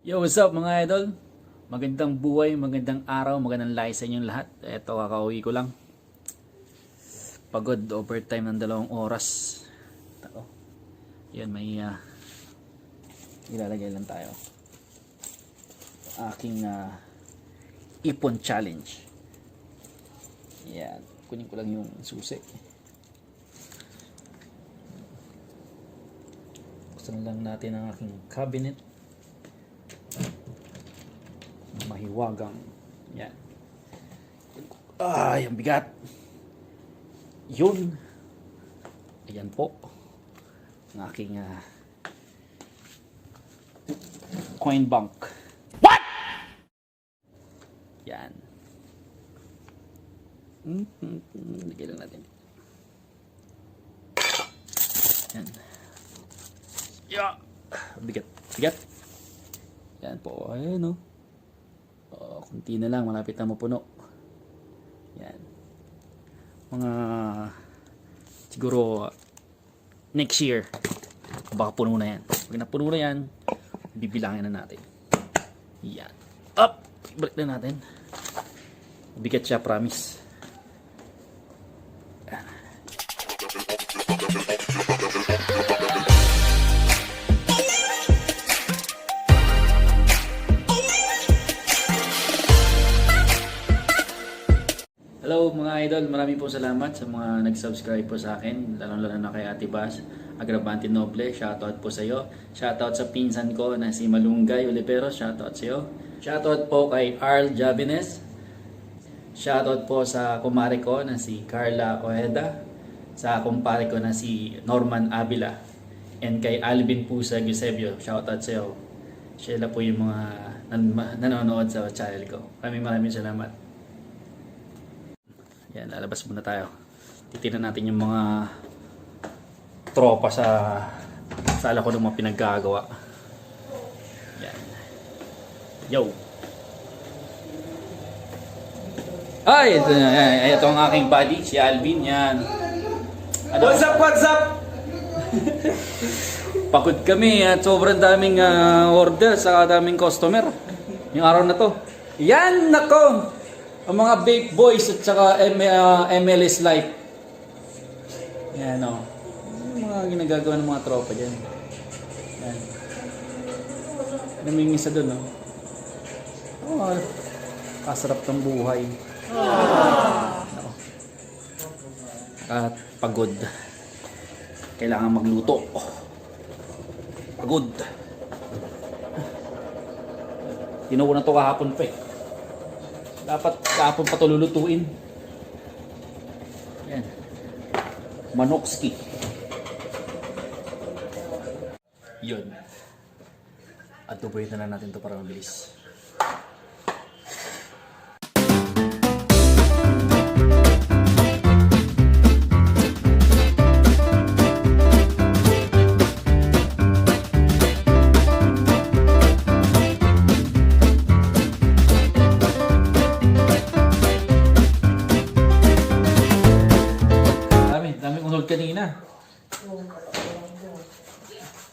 Yo, what's up mga idol? Magandang buhay, magandang araw, magandang live sa inyong lahat. Eto, kakauwi ko lang. Pagod, overtime ng 2 oras. Tako. Yan, may ilalagay lang tayo. Aking ipon challenge. Yan, kunin ko lang yung susi. Buksan lang natin ang aking cabinet. Mahiwagang yan. Ay, ang bigat. Yun. Ayan po ang aking coin bank. What? Yan. Lagay lang natin. Yan. Yeah. Bigat. Bigat. Yan po. Ayan o. Kunti na lang, malapit na mapuno. Yan. Mga siguro next year baka puno na yan. Pag napuno na yan, bibilangin na natin. Yan. Up! Balik na natin. Bigat siya, promise. Yan. Hello mga idol, maraming po salamat sa mga nag-subscribe po sa akin, lalong-lalo na kay Ate Bas Agravante Noble, shoutout po sa iyo. Shoutout sa pinsan ko na si Malunggay Oliveros, shoutout sa iyo. Shoutout po kay Arl Javines. Shoutout po sa kumare ko na si Carla Ojeda, sa kumpare ko na si Norman Avila, and kay Alvin Pusa Eusebio, shoutout sa iyo. Sila po yung mga nanonood sa channel ko. Maraming salamat. Yan, lalabas muna tayo. Titignan natin yung mga tropa sa sala ko ng mga pinaggagawa. Yan. Yo! Ay! Ito ang aking buddy, si Alvin. Yan. Ano? What's up, what's up? Pagod kami at sobrang daming order sa daming customer. Yung araw na to. Yan! Nako! Ang mga Vape Boys at saka MLS Life. Yan o. Yung mga ginagagawa ng mga tropa dyan. Yan. Naming isa dun o. Oh, kasarap ng buhay. No. At pagod. Kailangan magluto. Pagod. Tinuwa na to kahapon pa eh. Dapat kahapon pa ito lulutuin. Yan. Manokski. Yun. At tubuhin na natin ito para mabilis. Kanina.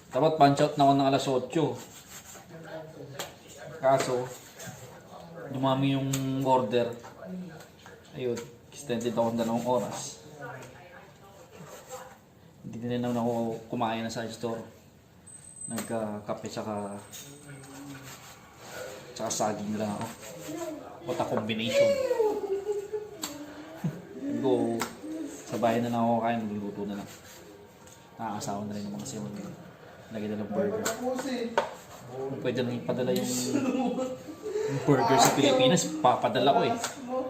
Dapat punch out na ako ng alas 8. Kaso, dumami yung order. Ayun, extended ako ng 2 oras. Hindi na naman ako kumain na sa store. Nagka-kape tsaka saging na lang ako. What a combination. Go. Sa bahay na lang ako kain, magluluto na lang. Nakakasawa na rin ng mga siyon. Lagyan na ng burger. Pwede nang ipadala yung burger sa Pilipinas, papadala ko eh.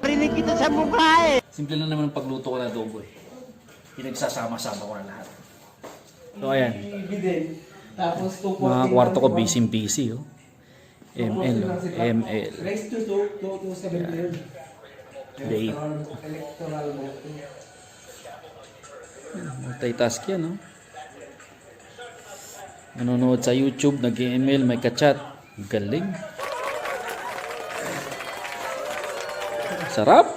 Parinig kita sa mukha eh! Simple lang naman ang pagluto ko ng adobo eh. Pinagsasama-sama ko na lahat. So ayan. Mga kwarto ko busy oh. ML oh. ML. Date. Multitask yan, no? Nanonood sa YouTube, nag-email, may ka-chat. Galing. Sarap.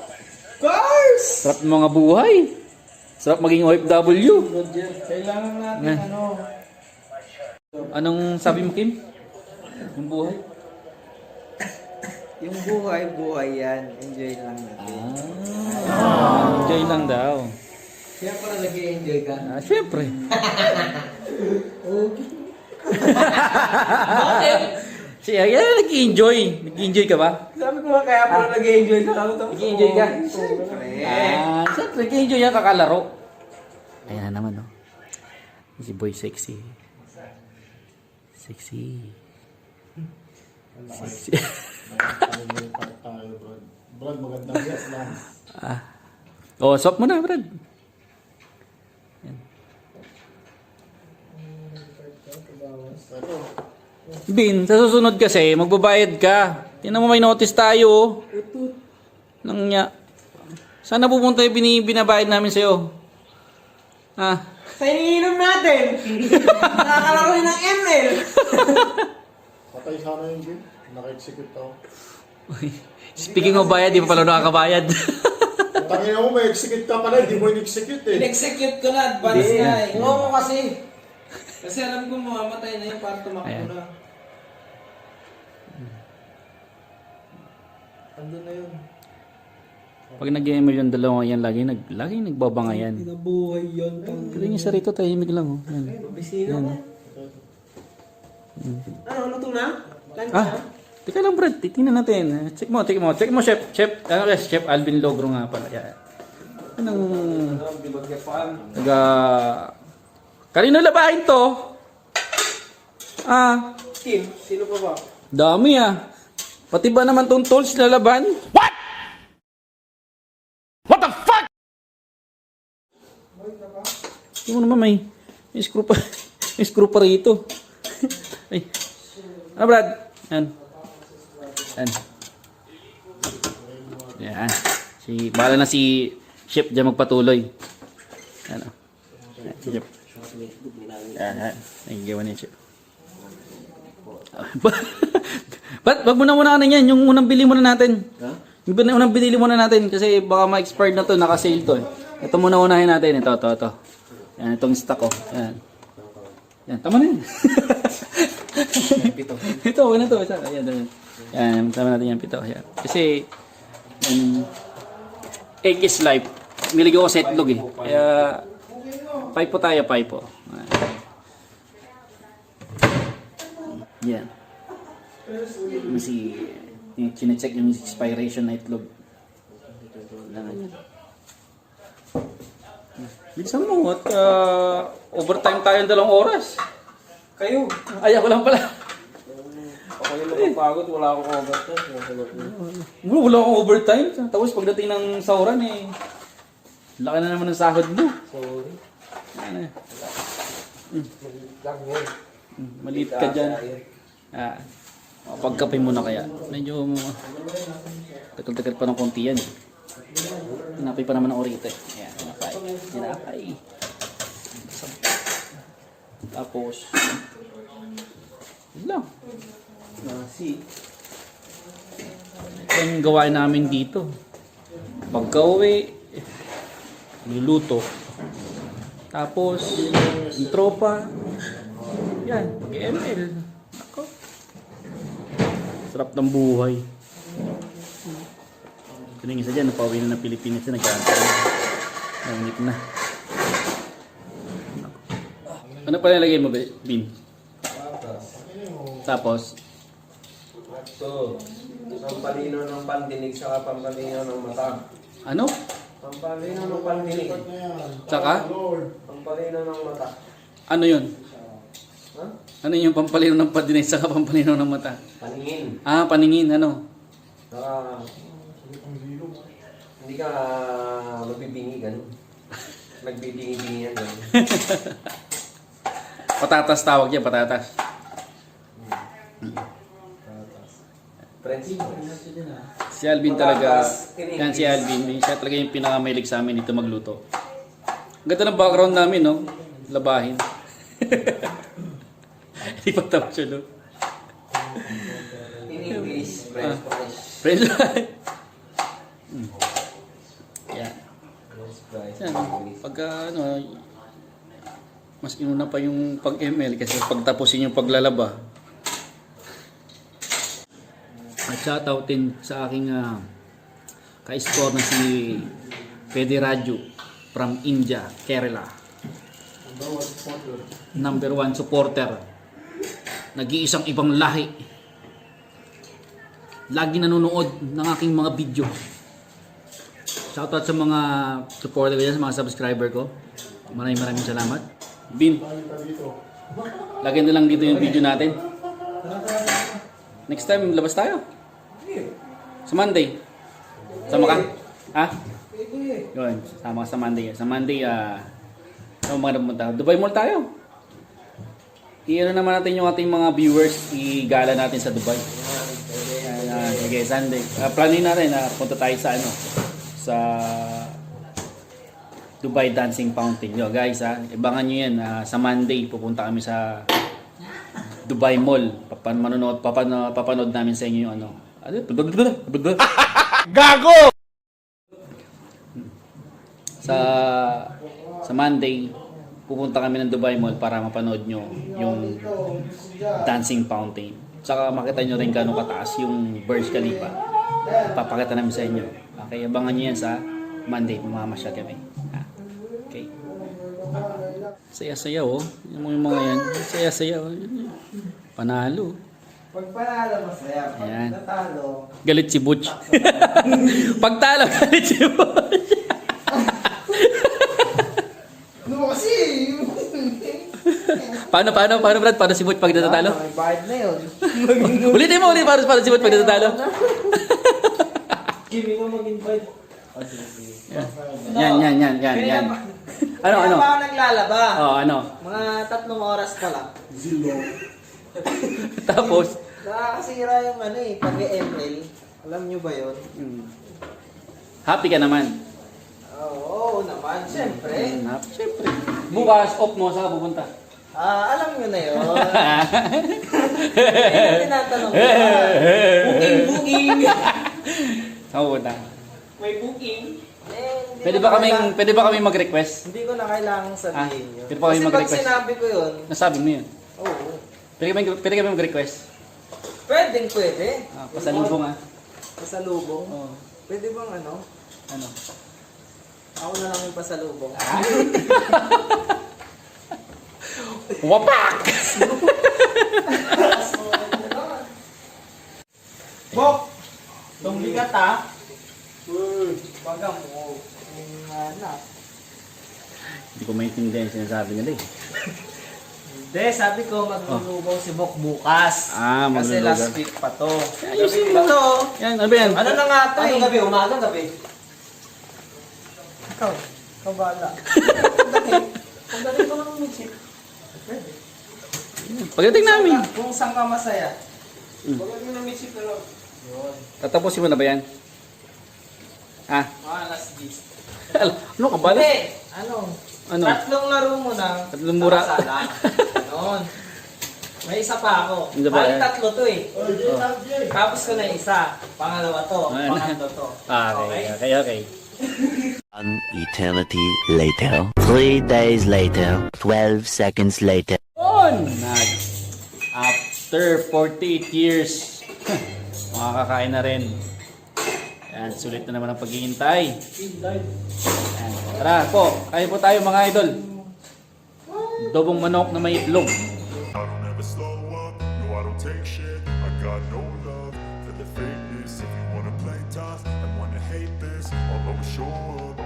Sarap ng mga buhay. Sarap maging OFW. Kailangan natin Anong sabi mo, Kim? Yung buhay? Yung buhay yan. Enjoy lang natin. Enjoy lang daw. Kaya pala nag-enjoy ka. Syempre. Siya, nag-enjoy. Nag-enjoy ka ba? Sabi ko nga kaya pala nag-enjoy ka. Nag-enjoy ka? Siyempre. Siyempre, nag-enjoy yan kakalaro. Ayan na naman, no? Si Boy sexy. Sexy. Sexy. Brad, magandang yes lang. Oh, swap mo na, Brad. Bin, sa susunod kasi, magbabayad ka. Tingnan mo may notice tayo. Nang niya. Saan na pupunta yung binabayad namin sa'yo? Sa iniinom natin. Nakakalaro ng ML. Patay sana yung game. Naka-execute ako. Speaking of bayad, di pa pala nakakabayad. Tangina mo, may execute ka pala. Hindi mo in-execute eh. In-execute ko na. Advance na eh. Nga mo kasi. Kasi alam ko mamamatay na yun para tumakbo Ayan. na. Andun na yun. Pag nag-ML yung dalawa yan, lagi nagbabangayan. Pinabuhay yun. Kaya niya sa rito, tahimik lang. Oh. Yan. Bisino mo. Ano, luto na? Lunch Ah, teka lang Brad, titingnan natin. Check mo, chef. Chef Alvin Logro nga pala. Yan. Anong... Kanino labahin to? Kim, sino pa ba? Dami Pati ba naman tong tools na laban? What? What the fuck? Hindi mo naman may screw pa. May screw pa rito. Ay. Ano Brad? Yan. Yan. Bahala na si Chef dyan magpatuloy. Ano? Yan, si Chef. Yan. Nagigawa niya Chef. Ba't wag mo na muna ano yan, yung unang bili muna natin. Yung unang binili muna natin kasi baka ma-expired na to, naka-sale to eh. Ito muna unahin natin, ito. Yan, itong stock ko. Yan. Yan, tama na yan. Ito, okay na to. Yan, tama natin yan, pito. Yan. Kasi, egg is life. Milig ako sa itlog eh. Kaya, paipo tayo. Yan. Kasi, chinecheck yung expiration na itlog. Bilisan mo at overtime tayo ng 2 oras. Kayo. Ay, ako lang pala. Ako yung napapagod, wala akong overtime. Wala akong overtime. Tapos pagdating ng sahuran eh, laki na naman ng sahod mo. Sorry. Ano eh. Lang yun. Maliit ka dyan. Pagkape mo na kaya. Medyo tagal-tagal pa ng konti yan. Tinapay pa naman ng orito eh. Ayan, tinapay. Tapos, yun lang. Nasi. Yung gawain namin dito. Pagka-uwi, luluto. Tapos, yung tropa. Yan, mag-ML. Ako. Sarap ng buhay. Ito na yung isa dyan, napauwi na ng Pilipinas na nag-aantay. Nanginip na. Ano pala nilagay mo, Bin? Tapos, Ito. Pampalino ng pandinig saka pampalino ng mata. ano? Pampalino ng pandinig. Tsaka? Pampalino ng mata. Ano yun? Ha? Ano yung pampalino ng padinig sa pampalino ng mata? Paningin. Paningin, ano? Saka hindi ka magbibingi ganun. Nagbibingi-bingi yan ganun. Patatas tawag yan, patatas. Friends. Si Alvin talaga, yan si Alvin, siya talaga yung pinakamahilig sa amin dito magluto. Ang ganda ng background namin, no? Labahin. Hindi pa tapos siya, no? In English, French fries. Friends. Yan. French fries. Yan. Pagka, mas inuna pa yung pag-ML kasi pagtapusin yung paglalaba. At shoutout din sa aking ka-score na si Pedi Raju from India, Kerala. Number 1 supporter. Nag-iisang ibang lahi. Lagi nanonood ng aking mga video. Shoutout sa mga supporter ko dyan, sa mga subscriber ko. Maraming salamat. Bin, lagyan na lang dito yung video natin. Next time, labas tayo. Sa Monday. Sama ka? Ha? Yun, sama ka sa Monday. Sa Monday, ano mga napunta? Dubai Mall tayo. I-ano naman natin yung ating mga viewers. I-gala natin sa Dubai. Sige, Sunday. Planin natin na punta tayo sa sa Dubai Dancing Fountain. Yo, guys, ibangan nyo yan. Sa Monday, pupunta kami sa Dubai Mall. Papanood namin sa inyo yung Gago! Sa Monday, pupunta kami ng Dubai Mall para mapanood nyo yung Dancing Fountain. Saka makita nyo rin gano'ng kataas yung Burj Khalifa. Papakita namin sa inyo. Okay, abangan nyo yan sa Monday. Mamamasyal kami. Okay. Saya-saya oh. Yung mga yan. Saya-saya oh. Panalo. Pag panalo, masaya. Pag Ayan. natalo, Galit si Butch. Pag talo, galit si Butch. ano mo kasi? Paano Brad? Paano si Butch pag natatalo? May bayad na yun. Ulitin mo ulit paano si Butch pag natatalo. Kimi mo mag-invite. Yan. Ano? Kaya pa ako naglalaba. Oh, ano? Mga 3 oras pa lang. Tapos, Nakakasira yung pag-ML. Alam nyo ba yun? happy ka naman. Oo naman, siyempre. Siyempre. Bukas, off mo, saan ka pupunta? Alam nyo na yun. Ayun tinatanong ko. Booking. Saan ka pupunta? May booking. Pwede ba kami mag-request? Hindi ko na kailangang sabihin yun. Pwede ba kami Kasi pag mag-request? sinabi ko yun, Nasabi mo yun. oo. Pwede kami mag-request? Pwede. Pasalubong Pasalubong. Oo. Pwede bang Ano? Ako na lang yung pasalubong. Wapak! Bok! Itong bigat Baga mo. Hindi ko maintindihan yung sinasabi nila eh. Hindi, sabi ko maglulugaw si Bok bukas. Kasi maglulugaw. last week pa to. Ayusin Gabi pa to. Yan, ano ba yan? Ano na nga to Anong gabi? Umaga gabi? Ikaw, kabala. Kung galing ko lang mag-chip. Pagdating namin. Kung saan ka masaya. Pag mo na may chip na lang. Yun. Tatapusin mo na ba yan? Last week. Ano ka ba? Hindi. Ano? 3 laro mo na. Tatlong mura. Nakasala. Ganon. May isa pa ako. Ano ba yan? Bali 3 to eh. Tapos ko na isa. Pangalawa to. Ano? Pangatlo to. Okay. An eternity later. 3 days later. 12 seconds later. After 48 years, makakakain na rin. Yan, sulit na naman ang paghihintay. Yan. Tara po, kain po tayo mga idol. Dobong manok na may itlog. I don't ever slow up, no I don't take shit. I got no love for the fakeness. If you wanna play tough and wanna hate this, I'll always show up.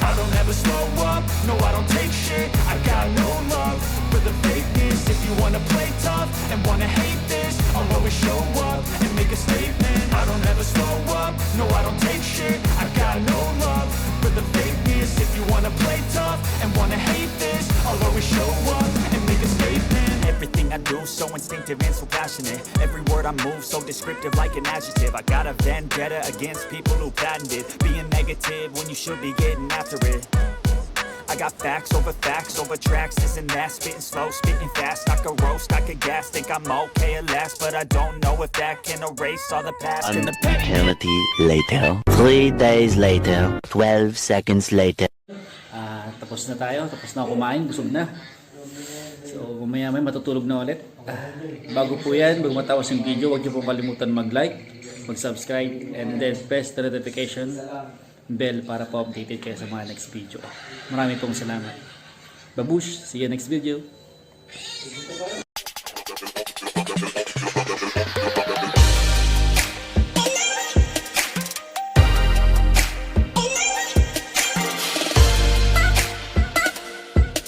I don't ever slow up, no I don't take shit. I got no love for the fakeness. If you wanna play tough and wanna hate this, I'll always show up and make a statement. I don't ever slow up, no I don't take shit. I got no love for the fakeness. If you wanna play tough and wanna hate this, I'll always show up and make a statement. Everything I do so instinctive and so passionate. Every word I move so descriptive like an adjective. I got a vendetta against people who patented being negative when you should be getting after it. I got facts over tracks, this and that. Spitting slow, spitting fast. I could roast, I could gas. Think I'm okay at last, but I don't know if that can erase all the past and An the pain. eternity later. 3 days later. 12 seconds later. Tapos na tayo. Tapos na kumain. Busog na. So mamaya may matutulog na ulit. Bago po yan, bago matapos yung video, huwag niyo pong kalimutan mag-like, mag-subscribe, and then press the notification bell para po updated kayo sa mga next video. Marami pong salamat. Babush! See you next video!